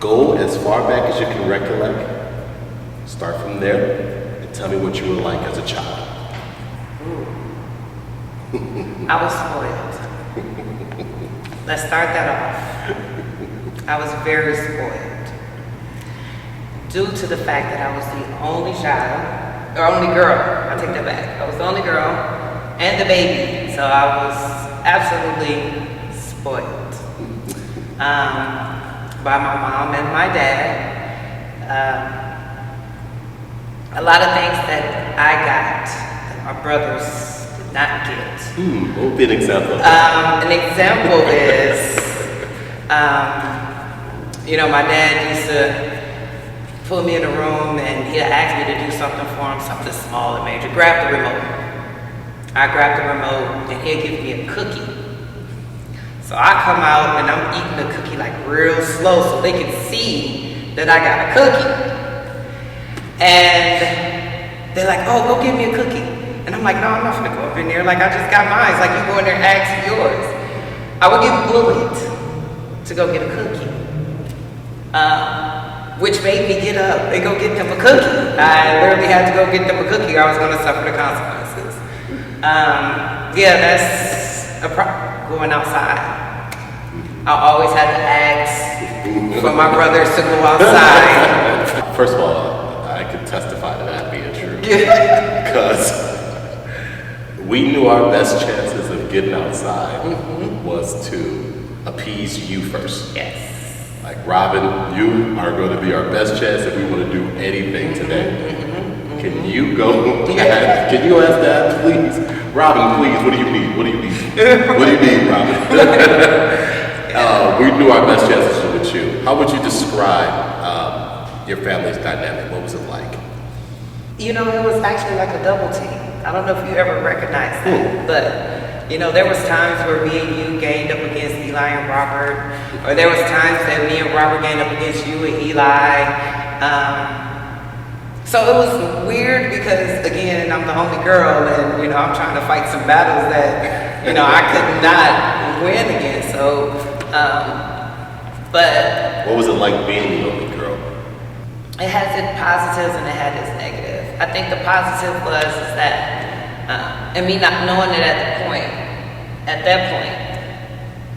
Go as far back as you can recollect. Start from there and tell me what you were like as a child. I was spoiled. Let's start that off. I was very spoiled. Due to the fact that I was the only child, or only girl, I take that back. I was the only girl and the baby, so I was absolutely spoiled. By my mom and my dad. A lot of things that I got that my brothers did not get. What would be an example of that? An example is, my dad used to put me in a room and he'd ask me to do something for him, something small and major. Grab the remote. I grabbed the remote and he'd give me a cookie. So I come out and I'm eating the cookie like real slow so they can see that I got a cookie. And they're like, oh, go get me a cookie. And I'm like, no, I'm not gonna go up in there. Like, I just got mine. It's like, you go in there and ask for yours. I would get bullied to go get a cookie. Which made me get up and go get them a cookie. I literally had to go get them a cookie or I was gonna suffer the consequences. That's a problem. Going outside. I always had to ask for my brothers to go outside. First of all, I could testify to that being true. Because we knew our best chances of getting outside was to appease you first. Yes. Like, Robin, you are going to be our best chance if we want to do anything today. Can you go? Can you ask Dad, please? Robin, please, what do you need? What do you need? What do you need, Robin? We knew our best chances with you. How would you describe your family's dynamic? What was it like? It was actually like a double team. I don't know if you ever recognized that, but there was times where me and you gained up against Eli and Robert, or there was times that me and Robert gained up against you and Eli. So it was weird because, again, I'm the only girl and, I'm trying to fight some battles that, I could not win against. So, but... What was it like being the only girl? It has its positives and it had its negatives. I think the positive was that, and me not knowing it at that point,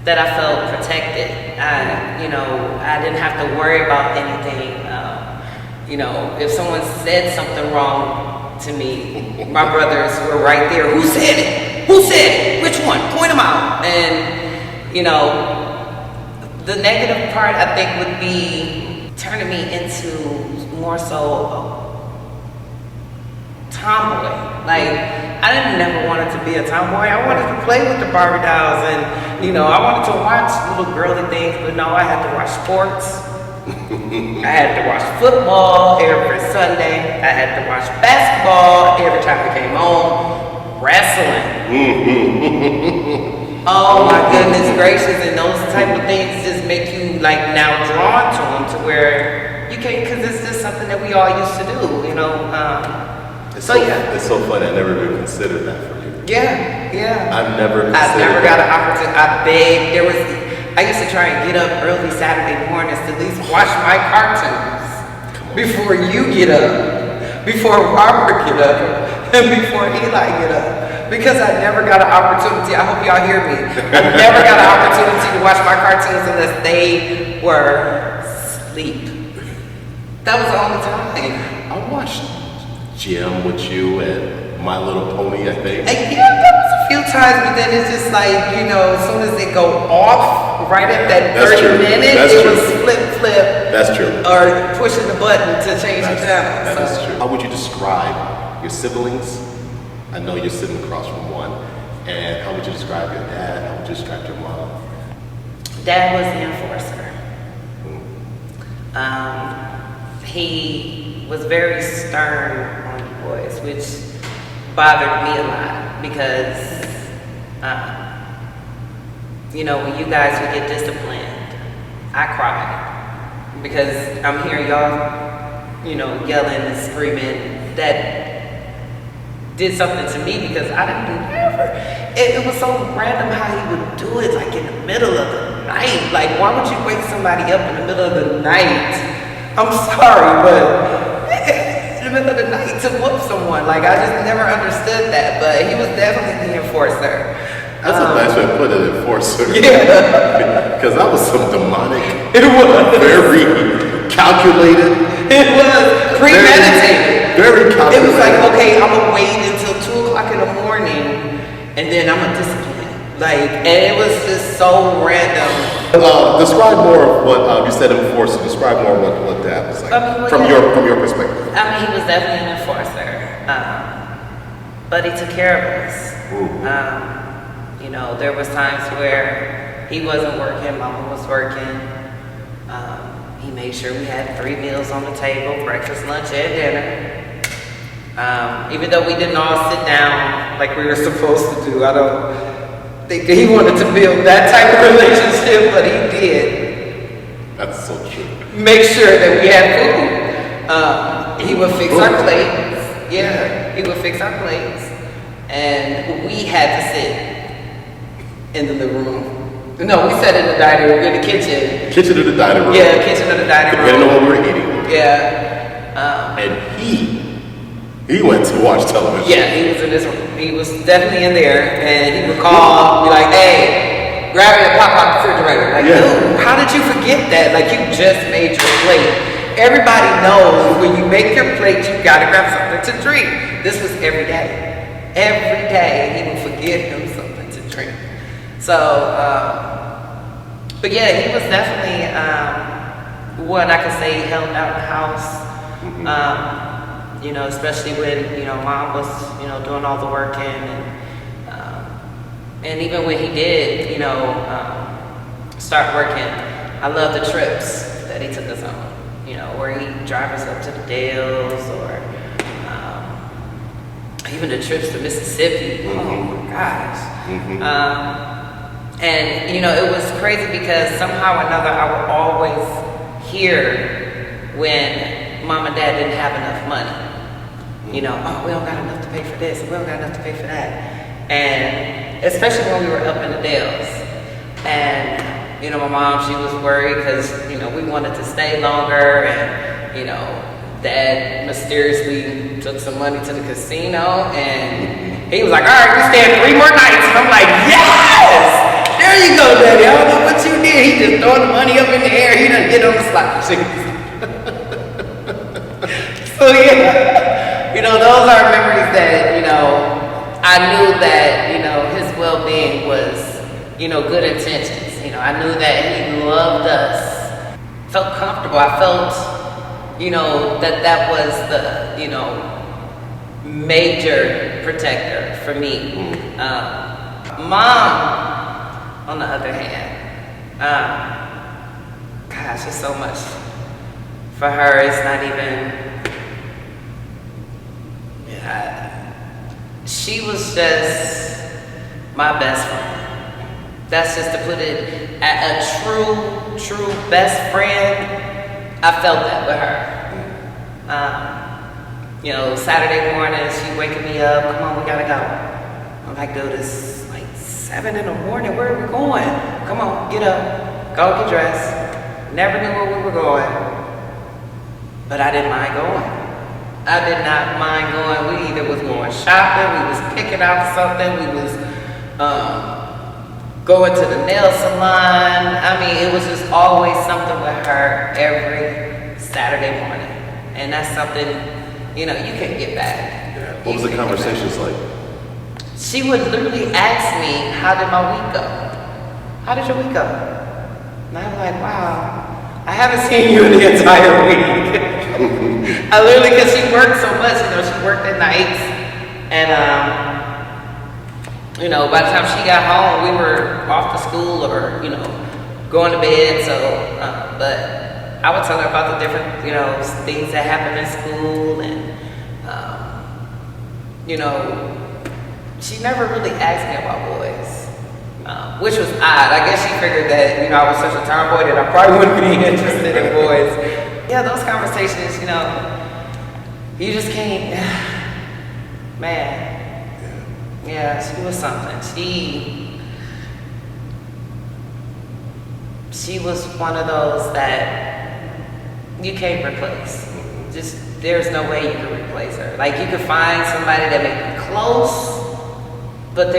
that I felt protected. I didn't have to worry about anything. If someone said something wrong to me, my brothers were right there. Who said it? Who said it? Which one? Point them out. And, the negative part, I think, would be turning me into more so a tomboy. Like, I didn't never wanted to be a tomboy. I wanted to play with the Barbie dolls and, I wanted to watch little girly things, but no, I had to watch sports. I had to watch football every Sunday. I had to watch basketball every time I came home. Wrestling. Oh my goodness gracious. And those type of things just make you now drawn to them to where you can't, because it's just something that we all used to do, It's so funny. I never even considered that for you. Yeah. I never got an opportunity. I begged. I used to try and get up early Saturday mornings to at least watch my cartoons before you get up, before Robert get up, and before Eli get up. Because I never got an opportunity. I hope y'all hear me. I never got an opportunity to watch my cartoons unless they were asleep. That was the only time. I watched Jim with you and My Little Pony, I think. There was a few times, but then it's just like, as soon as they go off, right at that 30 minutes, it was flip. That's true. Or pushing the button to change the channel. That is true. How would you describe your siblings? I know you're sitting across from one. And how would you describe your dad? How would you describe your mom? Dad was the enforcer. He was very stern on you boys, which bothered me a lot because, when you guys would get disciplined, I cried because I'm hearing y'all, yelling and screaming that did something to me because I didn't do whatever. It was so random how he would do it, like in the middle of the night. Like, why would you wake somebody up in the middle of the night? I'm sorry, but in the middle of the night to whoop someone. Like, I just never understood that, but he was definitely the enforcer. That's a nice way to put it, enforcer. Yeah. Because that was some demonic, It was. very calculated. It was premeditated. Very calculated. It was like, okay, I'm gonna wait until 2 o'clock in the morning, and then I'm gonna discipline. Like, and it was just so random. Describe more of what you said enforcer. Describe more of what that was like from your perspective. I mean, he was definitely an enforcer, but he took care of us. You know, there was times where he wasn't working, Mama was working. He made sure we had 3 meals on the table: breakfast, lunch, and dinner. Even though we didn't all sit down like we were supposed to do, I don't think he wanted to build that type of relationship, but he did. That's so true. Make sure that we had food. He would fix our plates. Yeah, he would fix our plates, and we had to sit in the living room. No, we sat in the dining room, in the kitchen. Kitchen or the dining room. Yeah, kitchen or the dining room. Depending on what we were eating. Yeah. And he went to watch television. Yeah, he was in this room. He was definitely in there, and he would call, be like, "Hey, grab me a pop out the refrigerator." Like, dude, how did you forget that? Like, you just made your plate. Everybody knows when you make your plate, you gotta grab something to drink. This was every day. Every day, he would forget him something to drink. So, but yeah, he was definitely one I could say held out the house. You know, especially when, you know, Mom was, you know, doing all the working, and even when he did, you know, start working, I love the trips that he took us on. You know, where he drive us up to the Dells, or even the trips to Mississippi. Oh my gosh. And you know, it was crazy because somehow or another I would always hear when Mom and Dad didn't have enough money. You know, oh, we don't got enough to pay for this, we don't got enough to pay for that. And especially when we were up in the Dells. And, you know, my mom, she was worried because, you know, we wanted to stay longer, and, you know, Dad mysteriously took some money to the casino, and he was like, all right, we staying 3 more nights. And I'm like, yes! There you go, Daddy. I don't know what you did. He just throwing the money up in the air. He done hit on the slot machine. So yeah, you know, those are memories that, you know, I knew that, you know, his well-being was, you know, good intentions. You know, I knew that he loved us, felt comfortable. I felt, you know, that was the, you know, major protector for me. Mom, on the other hand, gosh, it's so much. For her, it's not even, she was just my best friend. That's just to put it, a true best friend. I felt that with her. You know, Saturday morning, she waking me up, come on, we gotta go. I'm like, dude, it's like 7 in the morning, where are we going? Come on, get up, go get dressed. Never knew where we were going, but I didn't mind going. I did not mind going. We either was going shopping, we was picking out something, we was going to the nail salon. I mean, it was just always something with her every Saturday morning. And that's something, you know, you can't get back. Yeah. What was the conversations like? She would literally ask me, how did my week go? How did your week go? And I'm like, wow, I haven't seen you in the entire week. I literally, because she worked so much, you know, she worked at nights, and you know, by the time she got home, we were off to school or, you know, going to bed. So, but I would tell her about the different, you know, things that happened in school, and you know, she never really asked me about boys, which was odd. I guess she figured that, you know, I was such a tomboy that I probably wouldn't be interested in boys. Yeah, those conversations, you know, you just can't, man. Yeah, she was something. She was one of those that you can't replace. Just there's no way you can replace her. Like you could find somebody that may be close, but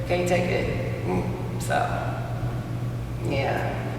can't take it. So yeah.